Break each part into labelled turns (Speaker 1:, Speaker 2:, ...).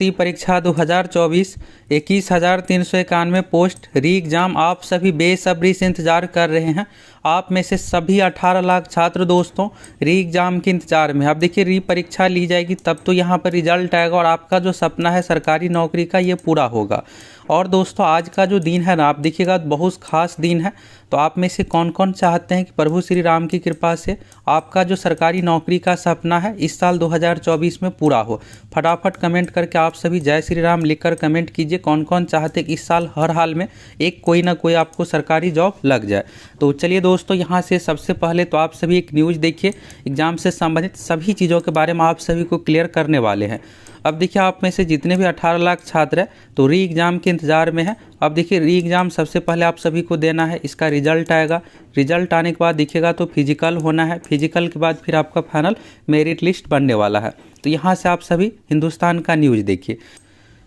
Speaker 1: भर्ती परीक्षा 2024 21,391 पोस्ट री एग्ज़ाम आप सभी बेसब्री से इंतज़ार कर रहे हैं। आप में से सभी 18 लाख छात्र दोस्तों री एग्ज़ाम के इंतज़ार में। अब देखिए री परीक्षा ली जाएगी तब तो यहाँ पर रिजल्ट आएगा और आपका जो सपना है सरकारी नौकरी का ये पूरा होगा। और दोस्तों आज का जो दिन है ना, आप देखिएगा बहुत खास दिन है। तो आप में से कौन कौन चाहते हैं कि प्रभु श्री राम की कृपा से आपका जो सरकारी नौकरी का सपना है इस साल 2024 में पूरा हो? फटाफट कमेंट करके आप सभी जय श्री राम लिखकर कमेंट कीजिए। कौन कौन चाहते हैं कि इस साल हर हाल में एक कोई ना कोई आपको सरकारी जॉब लग जाए। तो चलिए दोस्तों, यहाँ से सबसे पहले तो आप सभी एक न्यूज़ देखिए। एग्जाम से संबंधित सभी चीज़ों के बारे में आप सभी को क्लियर करने वाले हैं। अब देखिए आप में से जितने भी 18 लाख छात्र हैं तो री एग्ज़ाम के इंतज़ार में है। अब देखिए री एग्ज़ाम सबसे पहले आप सभी को देना है, इसका रिजल्ट आएगा। रिजल्ट आने के बाद देखिएगा तो फिजिकल होना है, फिजिकल के बाद फिर आपका फाइनल मेरिट लिस्ट बनने वाला है। तो यहाँ से आप सभी हिंदुस्तान का न्यूज़ देखिए।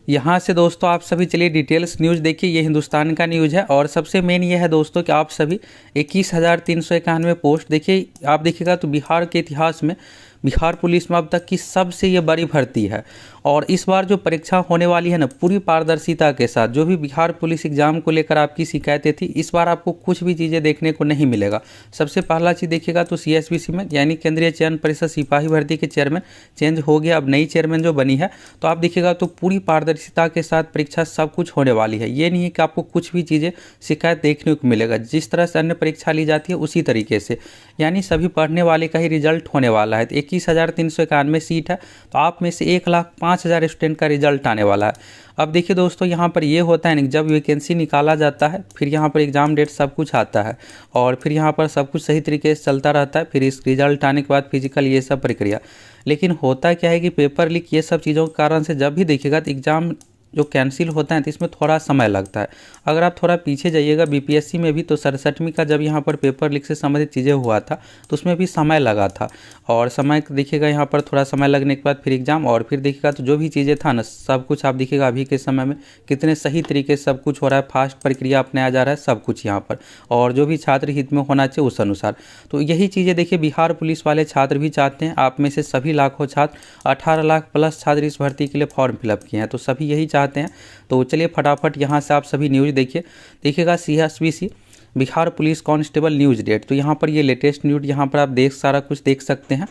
Speaker 1: यहाँ से दोस्तों आप सभी चलिए डिटेल्स न्यूज़ देखिए। ये हिंदुस्तान का न्यूज़ है और सबसे मेन ये है दोस्तों कि आप सभी 21,391 पोस्ट देखिए। आप देखिएगा तो बिहार के इतिहास में बिहार पुलिस में अब तक की सबसे ये बड़ी भर्ती है। और इस बार जो परीक्षा होने वाली है ना, पूरी पारदर्शिता के साथ। जो भी बिहार पुलिस एग्जाम को लेकर आपकी शिकायतें थी, इस बार आपको कुछ भी चीज़ें देखने को नहीं मिलेगा। सबसे पहला चीज़ देखिएगा तो CSBC में यानी केंद्रीय चयन परिषद सिपाही भर्ती के चेयरमैन चेंज हो गया। अब नई चेयरमैन जो बनी है तो आप देखिएगा तो पूरी पारदर्शिता के साथ परीक्षा सब कुछ होने वाली है। ये नहीं है कि आपको कुछ भी चीज़ें शिकायत देखने को मिलेगा। जिस तरह से अन्य परीक्षा ली जाती है उसी तरीके से, यानी सभी पढ़ने वाले का ही रिजल्ट होने वाला है। 21,391 सीट है तो आप में से 1,05,000 स्टूडेंट का रिजल्ट आने वाला है। अब देखिए दोस्तों, यहाँ पर ये होता है ना, जब वैकेंसी निकाला जाता है फिर यहाँ पर एग्ज़ाम डेट सब कुछ आता है और फिर यहाँ पर सब कुछ सही तरीके से चलता रहता है। फिर इस रिजल्ट आने के बाद फिजिकल ये सब प्रक्रिया। लेकिन होता क्या है कि पेपर लीक ये सब चीज़ों के कारण से जब भी देखिएगा तो एग्ज़ाम जो कैंसिल होता है तो इसमें थोड़ा समय लगता है। अगर आप थोड़ा पीछे जाइएगा BPSC में भी तो 67वीं का जब यहाँ पर पेपर लीक से संबंधित चीज़ें हुआ था तो उसमें भी समय लगा था। और समय देखिएगा यहाँ पर थोड़ा समय लगने के बाद फिर एग्ज़ाम और फिर देखिएगा तो जो भी चीज़ें था ना सब कुछ आप देखिएगा अभी के समय में कितने सही तरीके से सब कुछ हो रहा है। फास्ट प्रक्रिया अपनाया जा रहा है सब कुछ यहाँ पर, और जो भी छात्र हित में होना चाहिए उस अनुसार। तो यही चीज़ें देखिए बिहार पुलिस वाले छात्र भी चाहते हैं। आप में से सभी लाखों छात्र 18 लाख प्लस छात्र इस भर्ती के लिए फॉर्म फिलअप किए हैं, तो सभी यही चाहते हैं। तो चलिए फटाफट यहाँ से आप सभी न्यूज़ देखिएगा CSBC Bihar police constable news date. तो यहाँ पर ये लेटेस्ट न्यूज़ यहाँ पर आप सारा कुछ देख सकते हैं।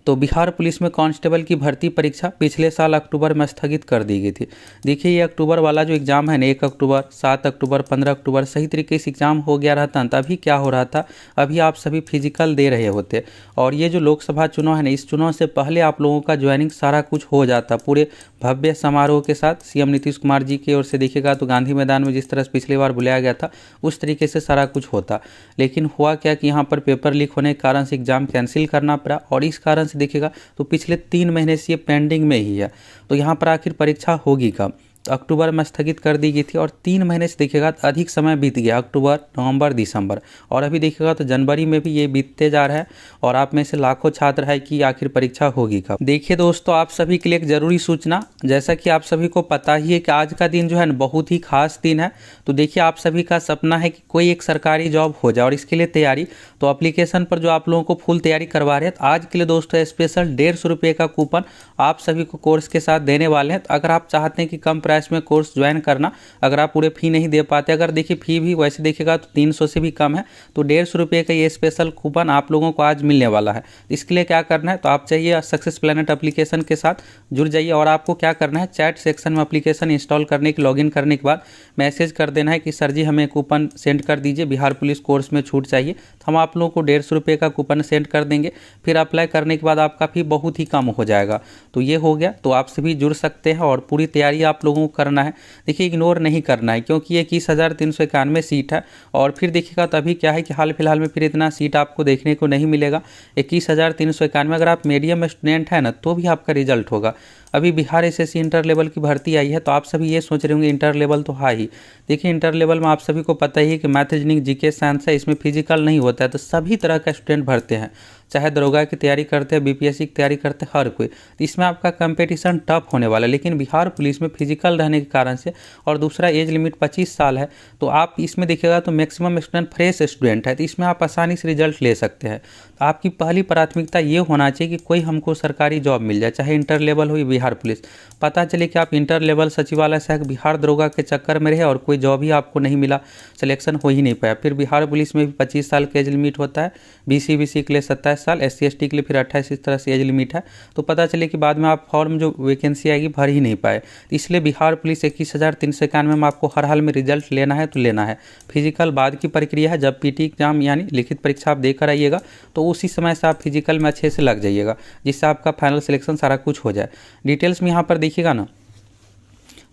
Speaker 1: तो बिहार पुलिस में कांस्टेबल की भर्ती परीक्षा पिछले साल अक्टूबर में स्थगित कर दी गई थी। देखिए ये अक्टूबर वाला जो एग्ज़ाम है ना, 1 अक्टूबर 7 अक्टूबर 15 अक्टूबर सही तरीके से एग्ज़ाम हो गया रहता। तभी क्या हो रहा था, अभी आप सभी फिजिकल दे रहे होते और ये जो लोकसभा चुनाव है ना, इस चुनाव से पहले आप लोगों का ज्वाइनिंग सारा कुछ हो जाता पूरे भव्य समारोह के साथ। CM नीतीश कुमार जी की ओर से देखिएगा तो गांधी मैदान में जिस तरह से पिछली बार बुलाया गया था उस तरीके से सारा कुछ होता। लेकिन हुआ क्या कि यहाँ पर पेपर लीक होने के कारण से एग्ज़ाम कैंसिल करना पड़ा और इस कारण से देखिएगा तो पिछले 3 महीने से ये पेंडिंग में ही है। तो यहाँ पर आखिर परीक्षा होगी कब? तो अक्टूबर में स्थगित कर दी गई थी और 3 महीने से देखिएगा तो अधिक समय बीत गया, अक्टूबर नवंबर दिसंबर, और अभी देखिएगा तो जनवरी में भी ये बीतते जा रहा है। और आप में से लाखों छात्र है कि आखिर परीक्षा होगी कब। देखिए दोस्तों, आप सभी के लिए एक ज़रूरी सूचना, जैसा कि आप सभी को पता ही है कि आज का दिन जो है ना बहुत ही खास दिन है। तो देखिए आप सभी का सपना है कि कोई एक सरकारी जॉब हो जाए और इसके लिए तैयारी, तो एप्लीकेशन पर जो आप लोगों को फुल तैयारी करवा रहे हैं तो आज के लिए दोस्तों स्पेशल 150 रुपये का कूपन आप सभी को कोर्स के साथ देने वाले हैं। तो अगर आप चाहते हैं कि कम प्राइस में कोर्स ज्वाइन करना, अगर आप पूरे फी नहीं दे पाते, अगर देखिए फी भी वैसे देखिएगा तो 300 से भी कम है, तो 150 रुपये का ये स्पेशल कूपन आप लोगों को आज मिलने वाला है। इसके लिए क्या करना है, तो आप चाहिए सक्सेस प्लैनेट एप्लीकेशन के साथ जुड़ जाइए और आपको क्या करना है, चैट सेक्शन में एप्लीकेशन इंस्टॉल करने के लॉगिन करने के बाद मैसेज कर देना है कि सर जी हमें कूपन सेंड कर दीजिए, बिहार पुलिस कोर्स में छूट चाहिए। तो हम आप लोगों को 150 रुपये का कूपन सेंड कर देंगे। फिर अप्लाई करने के बाद आपका फी बहुत ही कम हो जाएगा। तो ये हो गया, तो आप सभी जुड़ सकते हैं और पूरी तैयारी आप लोगों को करना है। देखिए इग्नोर नहीं करना है क्योंकि ये 21,391 सीट है। और फिर देखिएगा तभी क्या है कि हाल फिलहाल में फिर इतना सीट आपको देखने को नहीं मिलेगा। 21,391 अगर आप मीडियम स्टूडेंट है ना तो भी आपका रिजल्ट होगा। अभी बिहार SSC इंटर लेवल की भर्ती आई है तो आप सभी ये सोच रहे होंगे इंटर लेवल तो है ही। देखिए इंटर लेवल में आप सभी को पता ही है कि मैथ रीजनिंग GK साइंस है, इसमें फिजिकल नहीं होता है, तो सभी तरह का स्टूडेंट भरते हैं। चाहे दरोगा की तैयारी करते हैं, बीपीएससी की तैयारी करते हैं, हर कोई। तो इसमें आपका कंपटीशन टफ होने वाला है। लेकिन बिहार पुलिस में फिजिकल रहने के कारण से और दूसरा एज लिमिट 25 साल है, तो आप इसमें देखिएगा तो मैक्सिमम स्टूडेंट फ्रेश स्टूडेंट है, तो इसमें आप आसानी से रिजल्ट ले सकते हैं। तो आपकी पहली प्राथमिकता ये होना चाहिए कि कोई हमको सरकारी जॉब मिल जाए, चाहे इंटर लेवल हो या बिहार पुलिस। पता चले कि आप इंटर लेवल सचिवालय सहायक बिहार दरोगा के चक्कर में रहे और कोई जॉब ही आपको नहीं मिला, सिलेक्शन हो ही नहीं पाया। फिर बिहार पुलिस में भी 25 साल का एज लिमिट होता है, बीसी के लिए 27 साल, SC/ST के लिए फिर 28, इस तरह से एज लिमिट है। तो पता चले कि बाद में आप फॉर्म जो वैकेंसी आएगी भर ही नहीं पाए। इसलिए बिहार पुलिस 21,391 में आपको हर हाल में रिजल्ट लेना है तो लेना है। फिजिकल बाद की प्रक्रिया है, जब PT एग्जाम यानी लिखित परीक्षा आप देकर आइएगा तो उसी समय से आप फिजिकल में अच्छे से लग जाइएगा, जिससे आपका फाइनल सिलेक्शन सारा कुछ हो जाए। डिटेल्स में यहाँ पर देखिएगा ना,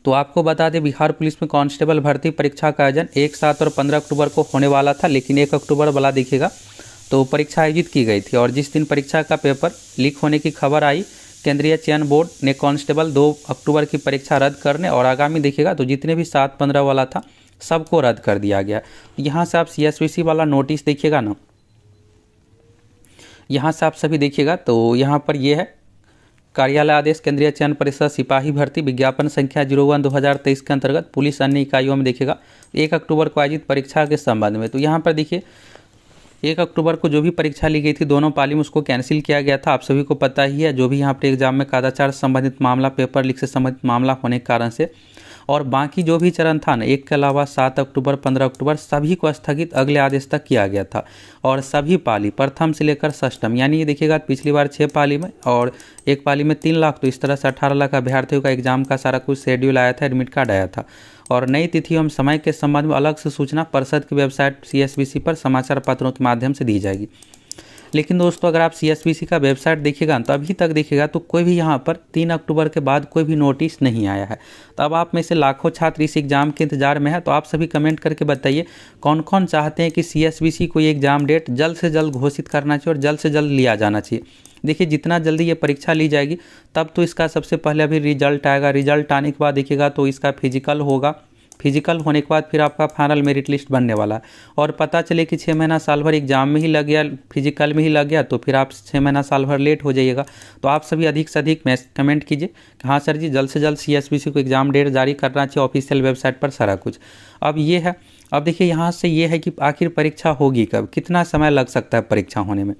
Speaker 1: तो आपको बता दें बिहार पुलिस में कांस्टेबल भर्ती परीक्षा का आयोजन 1, 7 और 15 अक्टूबर को होने वाला था, लेकिन 1 अक्टूबर वाला देखिएगा तो परीक्षा आयोजित की गई थी। और जिस दिन परीक्षा का पेपर लीक होने की खबर आई, केंद्रीय चयन बोर्ड ने कांस्टेबल 2 अक्टूबर की परीक्षा रद्द करने और आगामी देखिएगा तो जितने भी 7-15 वाला था सबको रद्द कर दिया गया। यहाँ से आप CSVC वाला नोटिस देखिएगा ना, यहाँ से आप सभी देखिएगा तो यहाँ पर ये है कार्यालय आदेश केंद्रीय चयन परिषद सिपाही भर्ती विज्ञापन संख्या 01/2023 के अंतर्गत पुलिस अन्य इकाइयों में देखिएगा 1 अक्टूबर को आयोजित परीक्षा के संबंध में। तो यहाँ पर देखिए 1 अक्टूबर को जो भी परीक्षा ली गई थी दोनों पाली में, उसको कैंसिल किया गया था। आप सभी को पता ही है, जो भी यहाँ पर एग्जाम में कदाचार से संबंधित मामला, पेपर लीक से संबंधित मामला होने के कारण से। और बाकी जो भी चरण था ना, एक के अलावा 7 अक्टूबर 15 अक्टूबर सभी को स्थगित अगले आदेश तक किया गया था। और सभी पाली प्रथम से लेकर षष्ठम, यानी ये देखिएगा पिछली बार 6 पाली में और एक पाली में 3 लाख, तो इस तरह से 18 लाख अभ्यर्थियों का एग्जाम का सारा कुछ शेड्यूल आया था, एडमिट कार्ड आया था। और नई तिथि एवं समय के संबंध में अलग से सूचना परिषद की वेबसाइट CSVC पर समाचार पत्रों के माध्यम से दी जाएगी। लेकिन दोस्तों अगर आप CSVC का वेबसाइट देखिएगा तो अभी तक देखिएगा तो कोई भी यहाँ पर 3 अक्टूबर के बाद कोई भी नोटिस नहीं आया है। तो अब आप में से लाखों छात्र इस एग्ज़ाम के इंतजार में है, तो आप सभी कमेंट करके बताइए कौन कौन चाहते हैं कि CSVC को ये एग्ज़ाम डेट जल्द से जल्द घोषित करना चाहिए और जल्द से जल्द लिया जाना चाहिए। देखिए जितना जल्दी ये परीक्षा ली जाएगी तब तो इसका सबसे पहले अभी रिजल्ट आएगा, रिजल्ट आने के बाद देखिएगा तो इसका फिजिकल होगा, फिजिकल होने के बाद फिर आपका फाइनल मेरिट लिस्ट बनने वाला है। और पता चले कि 6 महीना साल भर एग्जाम में ही लग गया, फिजिकल में ही लग गया, तो फिर आप 6 महीना साल भर लेट हो जाइएगा। तो आप सभी अधिक से अधिक कमेंट कीजिए कि हाँ सर जी जल्द से जल्द CSVC को एग्जाम डेट जारी करना चाहिए ऑफिशियल वेबसाइट पर सारा कुछ। अब ये है, अब देखिए यहाँ से ये है कि आखिर परीक्षा होगी कब, कितना समय लग सकता है परीक्षा होने में।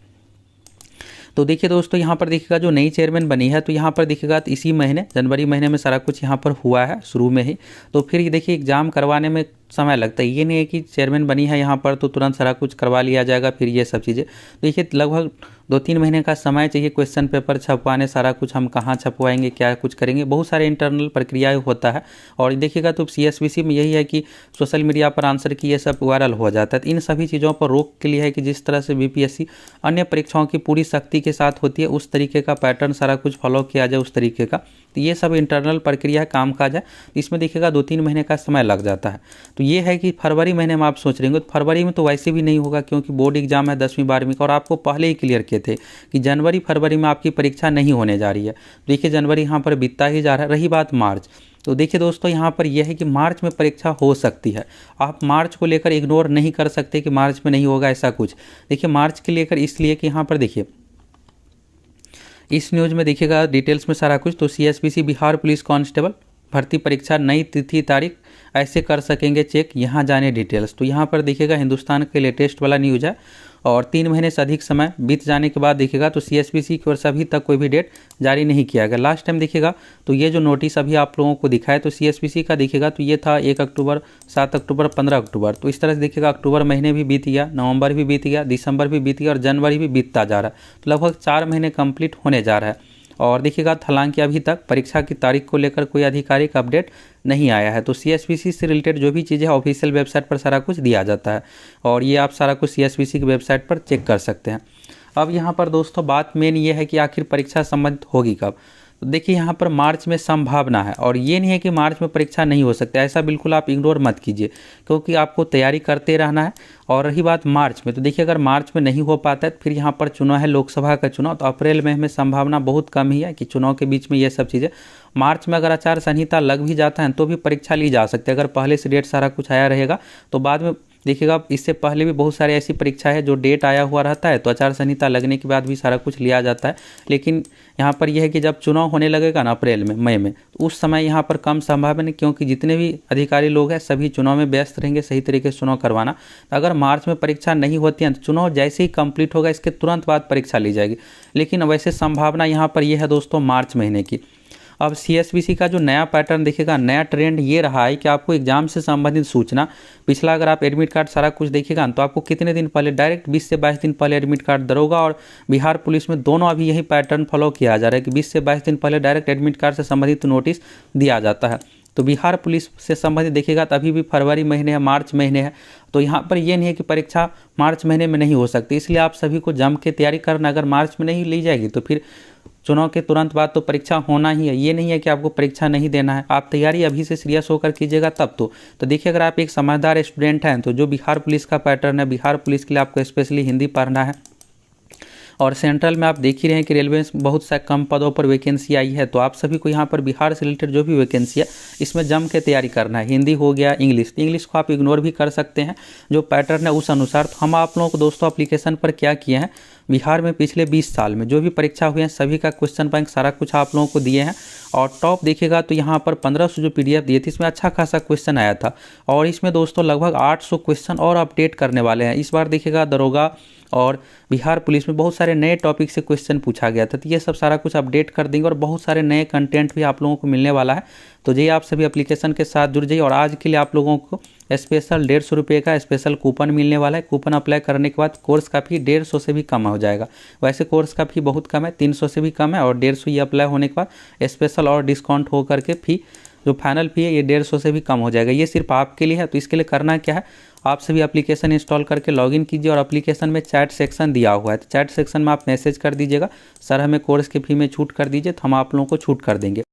Speaker 1: तो देखिए दोस्तों यहाँ पर देखिएगा जो नई चेयरमैन बनी है, तो यहाँ पर देखिएगा तो इसी महीने जनवरी महीने में सारा कुछ यहाँ पर हुआ है शुरू में ही। तो फिर ये देखिए एग्जाम करवाने में समय लगता है, ये नहीं है कि चेयरमैन बनी है यहाँ पर तो तुरंत सारा कुछ करवा लिया जाएगा। फिर ये सब चीज़ें देखिए लगभग 2-3 महीने का समय चाहिए, क्वेश्चन पेपर छपवाने, सारा कुछ हम कहाँ छपवाएंगे, क्या कुछ करेंगे, बहुत सारे इंटरनल प्रक्रियाएं होता है। और देखिएगा तो CSVC में यही है कि सोशल मीडिया पर आंसर की ये सब वायरल हो जाता है। तो इन सभी चीज़ों पर रोक के लिए है कि जिस तरह से BPSC अन्य परीक्षाओं की पूरी सख्ती के साथ होती है उस तरीके का पैटर्न सारा कुछ फॉलो किया जाए उस तरीके का। तो ये सब इंटरनल प्रक्रिया है, काम काज है, इसमें देखिएगा 2-3 महीने का समय लग जाता है। तो ये है कि फरवरी महीने में आप सोच रहे होंगे, तो फरवरी में तो वैसे भी नहीं होगा क्योंकि बोर्ड एग्जाम है 10वीं 12वीं का, और आपको पहले ही क्लियर किए थे कि जनवरी फरवरी में आपकी परीक्षा नहीं होने जा रही है। देखिए जनवरी यहाँ पर बीतता ही जा रहा है। रही बात मार्च, तो देखिए दोस्तों यहाँ पर यह है कि मार्च में परीक्षा हो सकती है। आप मार्च को लेकर इग्नोर नहीं कर सकते कि मार्च में नहीं होगा ऐसा कुछ। देखिए मार्च के लेकर इसलिए कि यहाँ पर देखिए इस न्यूज़ में देखिएगा डिटेल्स में सारा कुछ, तो CSVC बिहार पुलिस कांस्टेबल भर्ती परीक्षा नई तिथि तारीख ऐसे कर सकेंगे चेक, यहाँ जाने डिटेल्स। तो यहाँ पर देखिएगा हिंदुस्तान के लेटेस्ट वाला न्यूज़ है। और 3 महीने से अधिक समय बीत जाने के बाद देखिएगा तो CSVC की ओर से अभी तक कोई भी डेट जारी नहीं किया गया। लास्ट टाइम देखिएगा तो ये जो नोटिस अभी आप लोगों को दिखाए तो CSVC का देखिएगा तो ये था 1 अक्टूबर, 7 अक्टूबर, 15 अक्टूबर। तो इस तरह से देखिएगा अक्टूबर महीने भी बीत गया, नवंबर भी बीत गया, दिसंबर भी बीत गया और जनवरी भी बीतता जा रहा है। तो लगभग 4 महीने कंप्लीट होने जा रहा है। और देखिएगा हालांकि अभी तक परीक्षा की तारीख को लेकर कोई आधिकारिक अपडेट नहीं आया है। तो CSVC से रिलेटेड जो भी चीज़ें ऑफिशियल वेबसाइट पर सारा कुछ दिया जाता है और ये आप सारा कुछ CSVC की वेबसाइट पर चेक कर सकते हैं। अब यहाँ पर दोस्तों बात मेन ये है कि आखिर परीक्षा संबंधित होगी कब। तो देखिए यहाँ पर मार्च में संभावना है, और ये नहीं है कि मार्च में परीक्षा नहीं हो सकती, ऐसा बिल्कुल आप इग्नोर मत कीजिए क्योंकि आपको तैयारी करते रहना है। और रही बात मार्च में, तो देखिए अगर मार्च में नहीं हो पाता है तो फिर यहाँ पर चुनाव है, लोकसभा का चुनाव, तो अप्रैल में संभावना बहुत कम ही है कि चुनाव के बीच में ये सब चीज़ें। मार्च में अगर आचार संहिता लग भी जाता है तो भी परीक्षा ली जा सकती है, अगर पहले से डेट सारा कुछ आया रहेगा तो बाद में देखिएगा अब इससे पहले भी बहुत सारी ऐसी परीक्षा है जो डेट आया हुआ रहता है, तो आचार संहिता लगने के बाद भी सारा कुछ लिया जाता है। लेकिन यहाँ पर यह है कि जब चुनाव होने लगेगा ना अप्रैल में, मई में, तो उस समय यहाँ पर कम संभावना है, क्योंकि जितने भी अधिकारी लोग हैं सभी चुनाव में व्यस्त रहेंगे सही तरीके से चुनाव करवाना। तो अगर मार्च में परीक्षा नहीं होती है तो चुनाव जैसे ही कंप्लीट होगा इसके तुरंत बाद परीक्षा ली जाएगी। लेकिन वैसे संभावना यहाँ पर यह है दोस्तों मार्च महीने की। अब CSBC का जो नया पैटर्न देखिएगा, नया ट्रेंड ये रहा है कि आपको एग्जाम से संबंधित सूचना, पिछला अगर आप एडमिट कार्ड सारा कुछ देखिएगा तो आपको कितने दिन पहले, डायरेक्ट 20 से 22 दिन पहले एडमिट कार्ड दरोगा और बिहार पुलिस में दोनों अभी यही पैटर्न फॉलो किया जा रहा है कि 20 से 22 दिन पहले डायरेक्ट एडमिट कार्ड से संबंधित नोटिस दिया जाता है। तो बिहार पुलिस से संबंधित देखिएगा तो अभी भी फरवरी महीने है, मार्च महीने है, तो यहाँ पर ये नहीं है कि परीक्षा मार्च महीने में नहीं हो सकती। इसलिए आप सभी को जम के तैयारी करना, अगर मार्च में नहीं ली जाएगी तो फिर चुनाव के तुरंत बाद तो परीक्षा होना ही है। ये नहीं है कि आपको परीक्षा नहीं देना है, आप तैयारी अभी से सीरियस होकर कीजिएगा तब तो देखिए अगर आप एक समझदार स्टूडेंट हैं तो जो बिहार पुलिस का पैटर्न है, बिहार पुलिस के लिए आपको स्पेशली हिंदी पढ़ना है। और सेंट्रल में आप देख ही रहे हैं कि रेलवे में बहुत सा कम पदों पर वैकेंसी आई है, तो आप सभी को यहाँ पर बिहार से रिलेटेड जो भी वैकेंसी है इसमें जम के तैयारी करना है। हिंदी हो गया, इंग्लिश को आप इग्नोर भी कर सकते हैं, जो पैटर्न है उस अनुसार। तो हम आप लोगों को दोस्तों एप्लीकेशन पर क्या किए हैं, बिहार में पिछले 20 साल में जो भी परीक्षा हुई है सभी का क्वेश्चन बैंक सारा कुछ आप लोगों को दिए हैं। और टॉप देखिएगा तो यहाँ पर 1500 जो PDF दिए थे इसमें अच्छा खासा क्वेश्चन आया था, और इसमें दोस्तों लगभग 800 क्वेश्चन और अपडेट करने वाले हैं इस बार। देखिएगा दरोगा और बिहार पुलिस में बहुत सारे नए टॉपिक से क्वेश्चन पूछा गया था, तो ये सब सारा कुछ अपडेट कर देंगे और बहुत सारे नए कंटेंट भी आप लोगों को मिलने वाला है। तो जी आप सभी एप्लीकेशन के साथ जुड़ जाइए। और आज के लिए आप लोगों को स्पेशल 150 रुपये का स्पेशल कूपन मिलने वाला है। कूपन अप्लाई करने के बाद कोर्स का फी 150 से भी कम हो जाएगा। वैसे कोर्स का फी बहुत कम है, 300 से भी कम है, और 150 ये अप्लाई होने के बाद स्पेशल और डिस्काउंट हो करके फी जो फाइनल फी है ये 150 से भी कम हो जाएगा। ये सिर्फ आपके लिए है। तो इसके लिए करना क्या है, आप सभी एप्लीकेशन इंस्टॉल करके लॉगिन कीजिए और एप्लीकेशन में चैट सेक्शन दिया हुआ है, तो चैट सेक्शन में आप मैसेज कर दीजिएगा, सर हमें कोर्स के फी में छूट कर दीजिए, तो हम आप लोगों को छूट कर देंगे।